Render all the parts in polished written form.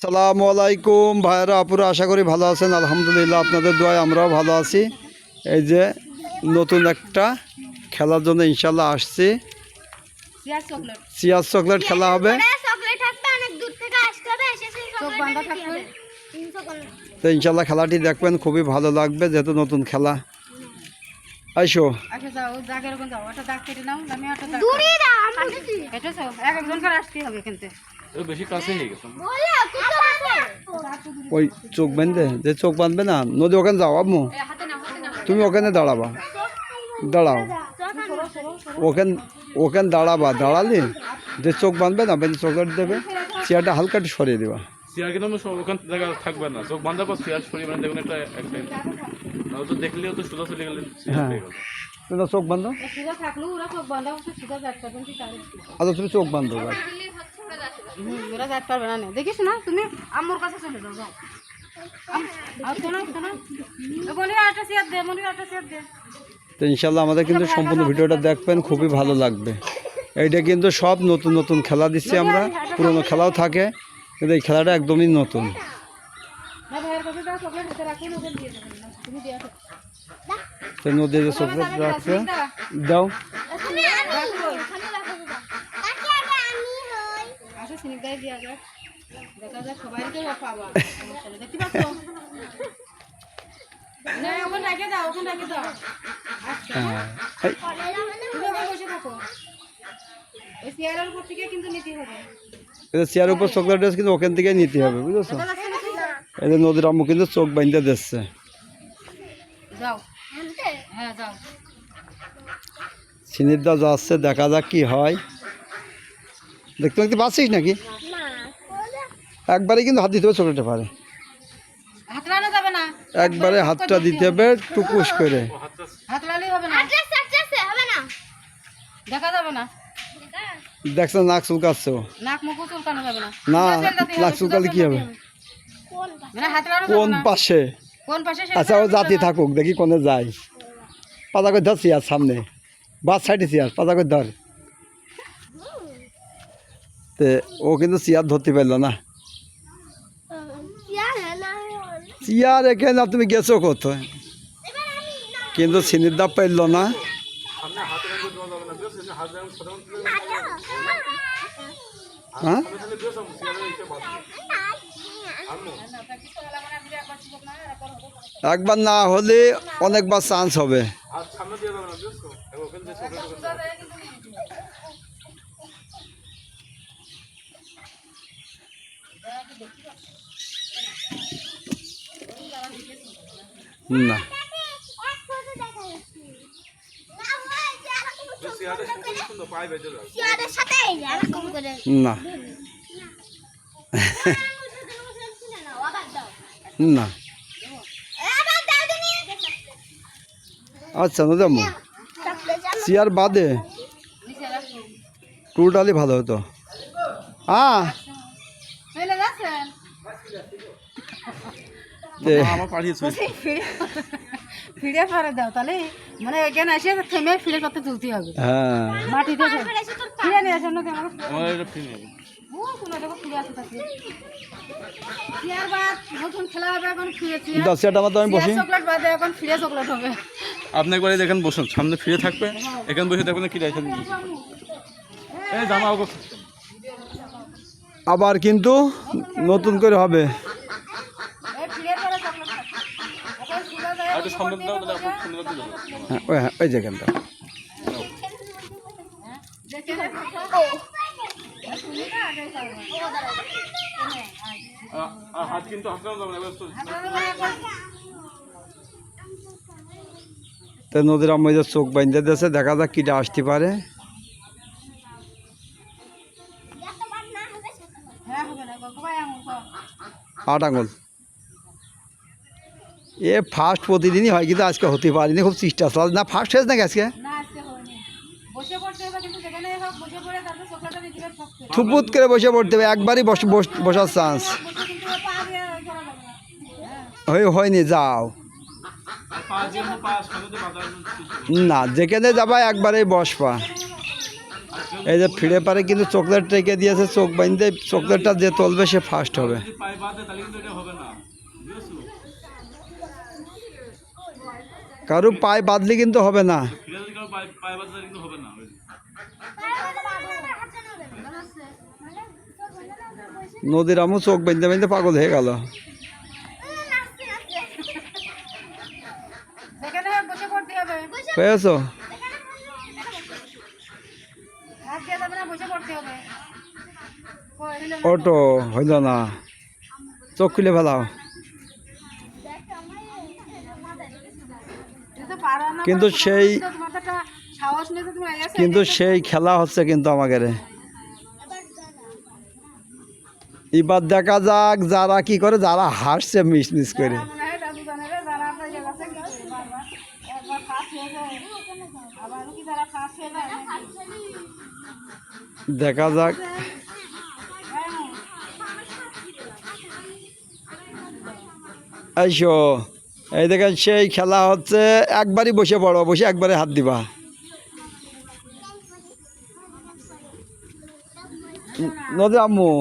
আসসালামু আলাইকুম ভাইরা আপুরা, আশা করি ভালো আছেন। আলহামদুলিল্লাহ, আপনাদের দোয়ায় আমরাও ভালো আছি। এই যে নতুন একটা খেলার জন্য ইনশাল্লাহ আসছি। চিয়ার চকলেট খেলা হবে। তো ইনশাল্লাহ খেলাটি দেখবেন, খুবই ভালো লাগবে, যেহেতু নতুন খেলা। আইসো ওই চোখ বাঁধবে, যে চোখ বাঁধবে না নদী, ওখানে যাও আম্মু, তুমি ওখানে দাঁড়াবা, দাঁড়াও ওখানে দাঁড়াবা, দাঁড়ালে যে চোখ বাঁধবে না, বেঁধে চকলেট দেবে, চেয়ারটা হালকা একটু সরিয়ে দেবা। চেয়ার কিন্তু ওখান জায়গা থাকবে না, চোখ বাঁধার পর চেয়ার সরিয়ে মানে দেখুন একটা তো দেখলেও তো সোজা চলে গেলেন। হ্যাঁ, তোমরা চোখ বাঁধো। আচ্ছা, তুমি চোখ বাঁধো। দেখিস না, তুমি আম্মুর কাছে চলে যাও। তো ইনশাল্লাহ আমাদের কিন্তু সম্পূর্ণ ভিডিওটা দেখবেন, খুবই ভালো লাগবে। এইটা কিন্তু সব নতুন নতুন খেলা দিচ্ছি আমরা, পুরনো খেলাও থাকে, কিন্তু এই খেলাটা একদমই নতুন। তো নদীর যে চকলেট রাখছে দাও। চেয়ারের উপর চকলেট কিন্তু ওখান থেকে নিতে হবে, বুঝেছো? এই যে নদীর আম্মু কিন্তু চোখ বাঁধতে দিচ্ছে। সিনিরদা যাচ্ছে, দেখা যাক কি হয়। দেখতে দেখতে পাচ্ছিস নাকি? একবারে কিন্তু হাত দিতে হবে চকলেটে পারে, একবারে হাতটা দিতে হবে টুকুস করে। দেখছো নাক চুলকাচ্ছ না, নাক চুলকালে কি হবে? কোন পাশে? আচ্ছা, ও জাতি থাকুক, দেখি কোনে যায়। পাতা করে ধর চেয়ার সামনে, বাস সাইডে চেয়ার, পাতা করে ধর। তে ও কিন্তু চেয়ার ধরতে পারলো না। চেয়ার এখানে না, তুমি গেছো কোথায়? কিন্তু সিনিরদা পারলো না। হ্যাঁ, একবার না হলে অনেকবার চান্স হবে। না, না, না। আচ্ছা নদম, চেয়ার বাদে টোটালি ভালো হতো। হ্যাঁ, ফিরে ফেরে দাও, তাহলে মানে এখানে এসে থেমে ফিরে করতে তুলতে হবে। হ্যাঁ, মাটিতে ফিরে নিয়ে আসেন না, আপনি একবারে দেখেন বসুন, সামনে ফিরে থাকবে, এখানে বসে থাকবেন কি জামা। আবার কিন্তু নতুন করে হবে। ওই যেখানটা নদীর আম্মু চোখ বাঁধতে দিয়েছে, দেখা যাক কিটা আসতে পারে। 8 আঙুল এ ফার্স্ট প্রতিদিনই হয়, কিন্তু আজকে হতে পারিনি, খুব চেষ্টা চাল না। ফার্স্ট হয়েছে নাকি আজকে? থুপুত করে বসে পড়তে হবে, একবারই বসার চান্স হয়নি। যাও না, যেখানে যাবা একবারেই বসবা। এই যে ফিরে পারে কিন্তু চকলেট রেখে দিয়েছে, চোখ বাঁধতে চকলেটটা যে তুলবে সে ফার্স্ট হবে। যদি পায়ে বাঁধে তাহলে কিন্তু এটা হবে না, বুঝেছো? কারো পায়ে বাঁধলে কিন্তু হবে না। ফিরে যদি কারো পায়ে বাঁধে তাহলে কিন্তু হবে না। নদীর আমু চোখ বাঁধতে বাঁধতে পাগল হয়ে গেল। সেখানে বসে পড়তে হবে, পেয়েছো? হাত দিয়ে যাবে না, বসে পড়তে হবে। অটো হইল না, চোখ খুলে ফেলাও। কিন্তু সেই সেই খেলা হচ্ছে কিন্তু আমাদের। এবার দেখা যাক যারা কি করে, যারা হাসছে মিস মিস করে। দেখা যাক। আইসো, এই দেখেন সেই খেলা হচ্ছে। একবারই বসে পড়ো, বসে একবারে হাত দিবা। নদী আম্মু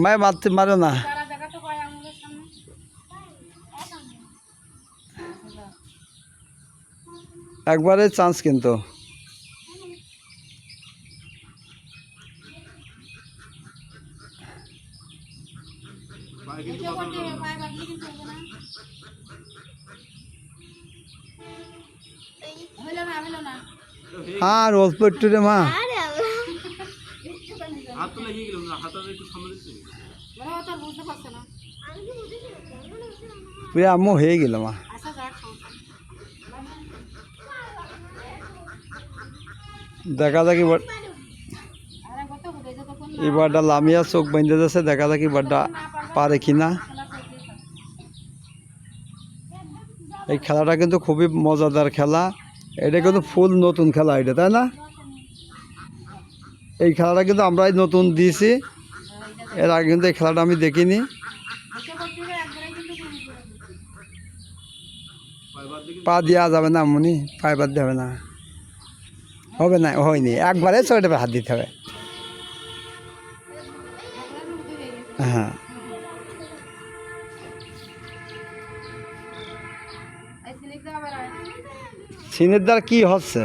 মায় মারতে মারো না। একবারে চান্স কিন্তু। আর অল্প একটু রে মা। হাত তো লেগে গেল না, হাতটা একটু সামনে দিচ্ছে। পুরো আম্মু হয়ে গেল মা। দেখা যাক এবারটা লামিয়া চোখ বেঁধে যাচ্ছে। দেখা যাক এবারটা পারে কিনা। এই খেলাটা কিন্তু খুবই মজাদার খেলা। এটা কিন্তু ফুল নতুন খেলা এটা, তাই না? এই খেলাটা কিন্তু আমরাই নতুন দিয়েছি, এর আগে কিন্তু এই খেলাটা আমি দেখিনি। পা দেওয়া যাবে না মনি, পায়ে বাদ দেবে না, হবে না, হয়নি। একবারে ছয়টা হাত দিতে হবে। হ্যাঁ, সিনের দ্বার কি হচ্ছে?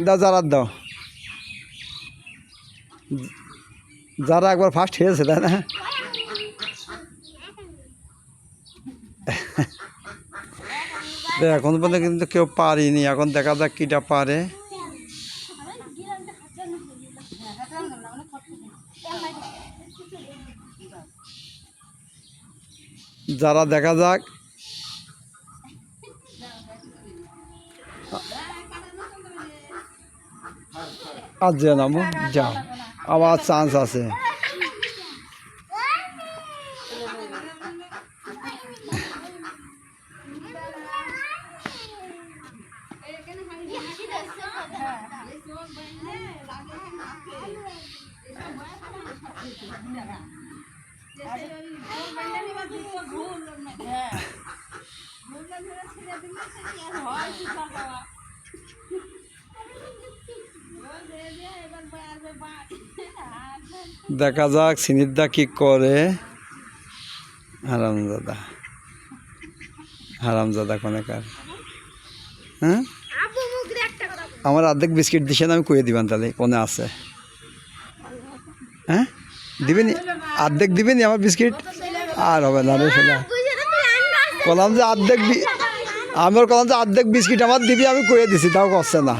যারা দাও, যারা একবার ফার্স্ট হয়েছে, তাই না? এখন পর্যন্ত কিন্তু কেউ পারিনি। এখন দেখা যাক কিটা পারে। যারা দেখা যাক। আর যে নামো যাও, আবার চান্স আছে। দেখা যাক সিনিদা কি করে। হারামজাদা, হারামজাদা কোনেকার। হ্যাঁ, আমার অর্ধেক বিস্কিট দিছে না, আমি কয়ে দিবেন তাহলে কোনে আছে। হ্যাঁ দিবেনি, অর্ধেক দিবেনি আমার বিস্কিট। আর হবে না রে শোনা, বললাম যে অর্ধেক, আমার বললাম যে অর্ধেক বিস্কিট আমার দিবি, আমি কয়ে দিছি, তাও করছে না।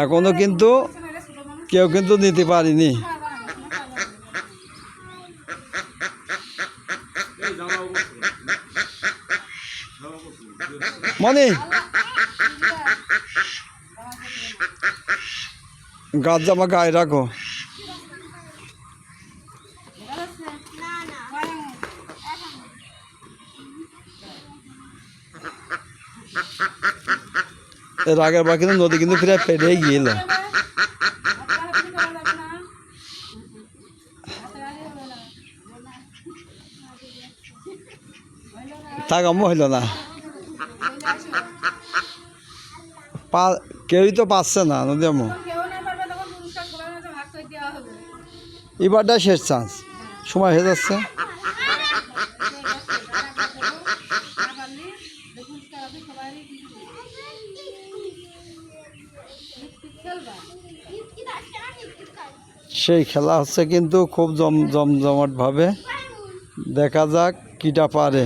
এখনো কিন্তু কেউ কিন্তু নিতে পারিনি। মনি গাছ জামা গায়ে রাখো। এর আগের বার কিন্তু নদী কিন্তু প্রায় পেরিয়ে গিয়েছিল। তা কম হইল না, কেউই তো পাচ্ছে না নদী আমু। এবারটা শেষ চান্স, সময় হয়ে যাচ্ছে। সেই খেলা হচ্ছে কিন্তু খুব জমজমাটভাবে। দেখা যাক কিটা পারে।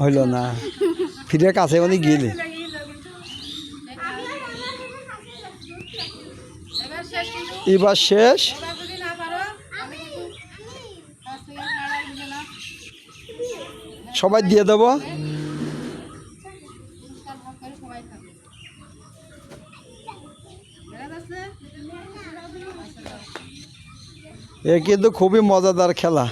হইল না, ফিরে কাছে মানে গিয়ে এবার শেষ। সবাই দিয়ে দেব। এ কিন্তু খুবই মজাদার খেলা।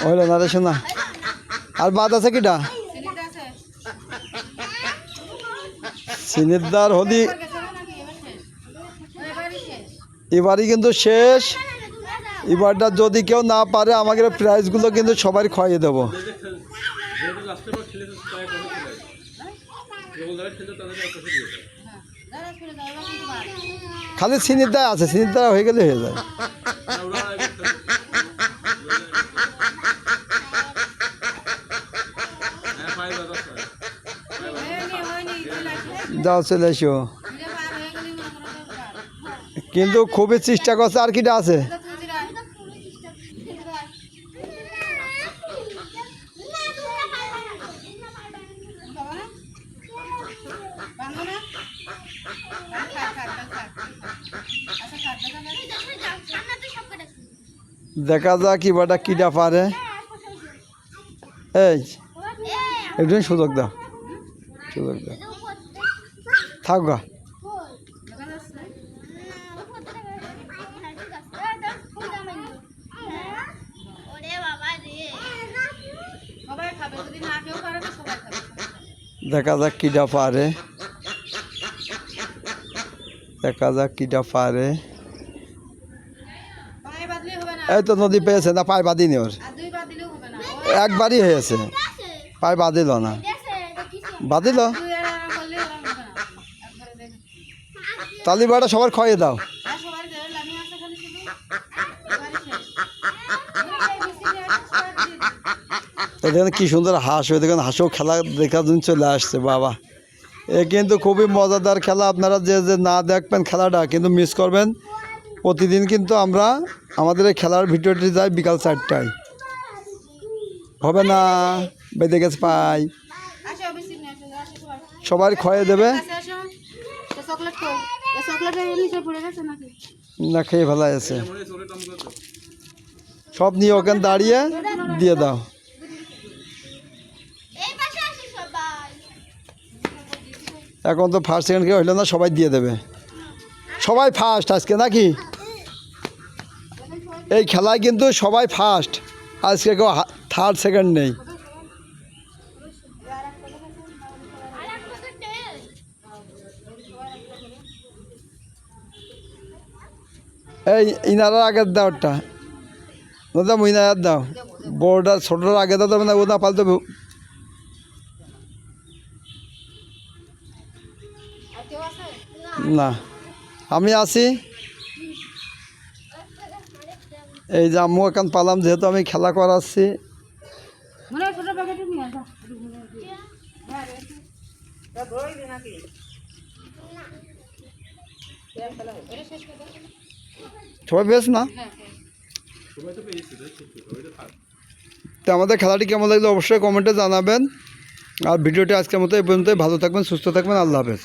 হইল না রে শোনা, আর বাদ আছে কিটা? সিনিদার হলি এবারই কিন্তু শেষ। এবারটা যদি কেউ না পারে আমাদের প্রাইজগুলো কিন্তু সবাই খাইয়ে দেবো। খালি সিনিদা আছে, সিনিদা হয়ে গেলে হয়ে যায়। যাও চলে এসো। কিন্তু খুবই চেষ্টা করছে। আর কিটা আছে? দেখা যাক এবারটা কিটা পারে। এই একদিন সুযোগ দাও, সুযোগ দাও, থাক গা। দেখা যাক কিটা পারে, দেখা যাক কিটা পারে। এই তো নদী পেয়েছে না, পায়ে বাঁধিনি ওর, একবারই হয়েছে, পায়ে বাঁধিল না, বাঁধিল। তালিবাটা সবার খাইয়ে দাও। দেখেন কি সুন্দর হাঁস হয়ে, দেখেন হাঁসও খেলা দেখার জন্য চলে আসছে। বাবা, এ কিন্তু খুবই মজাদার খেলা। আপনারা যে যে না দেখবেন খেলাটা কিন্তু মিস করবেন। প্রতিদিন কিন্তু আমরা আমাদের এই খেলার ভিডিওটি যাই বিকাল 4টায়। হবে না, বেঁধে গেছে পাই, সবাই খাইয়ে দেবে। না খেয়ে ভালো আছে, সব নিয়ে ওখানে দাঁড়িয়ে দিয়ে দাও। এখন তো ফার্স্ট সেকেন্ড কেউ হইলো না, সবাই দিয়ে দেবে। সবাই ফার্স্ট আজকে নাকি এই খেলায় কিন্তু সবাই ফার্স্ট আজকে, কেউ থার্ড সেকেন্ড নেই। এই ইনারা আগে দাও, ওটা দাম ইনার দাও, বড়টা ছোটটার আগে দাও, তবে না ও না পালতে। না আমি আছি, এই যে আম্মু এখন পালাম, যেহেতু আমি খেলা করাচ্ছি। সবাই বেশ না তো আমাদের খেলাটি কেমন লাগলো অবশ্যই কমেন্টে জানাবেন আর ভিডিওটি আজকের মতো এই পর্যন্তই ভালো থাকবেন সুস্থ থাকবেন আল্লাহ হাফেজ